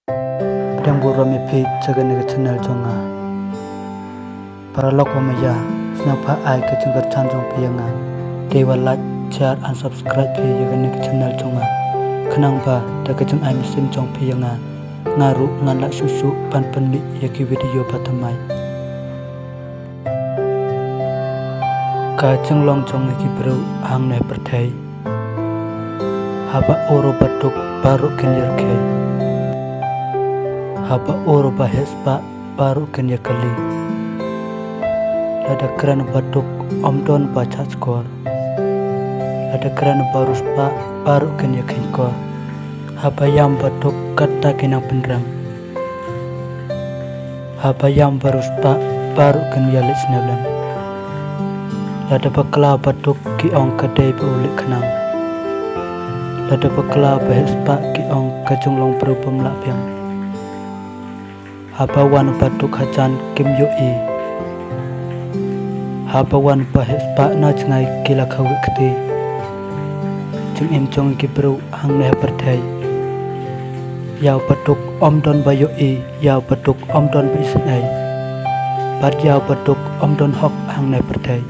Pedang buram epi jaga nega channel jonga. Para lok wamaya snapa ai ke jengker chanjong piyanga. Dewa like, share, and subscribe pi jaga nega channel jonga. Kenang ba daga jeng ai misim jong piyanga. Ngaru nganlak susu pan penli yaki video patamai. Ka jeng long jong yaki bro hang ne perthai. Haba oro batuk baru kenyar ke. Haba oro bahes pa baru kenyar kali. Lada keran batuk omdon baca skor. Lada keran barus pa baru kenyar kenkor. Haba yam batuk kata kenang pendrang. Haba yam barus pa baru kenyar lit sneblan. Lada bakla batuk ki ong kadai baulik kenang. Lada bakla bahes pa ki ong kajung long perupam lapyang. Haba wan batuk hajan kim yoi. Haba wan bahes pa na jengai kila kawi keti. Jeng im jong ki bro hang ne perthai. Yau batuk omdon ba yoi, yau batuk omdon ba isnai. Bat yau batuk omdon hok hang ne perthai.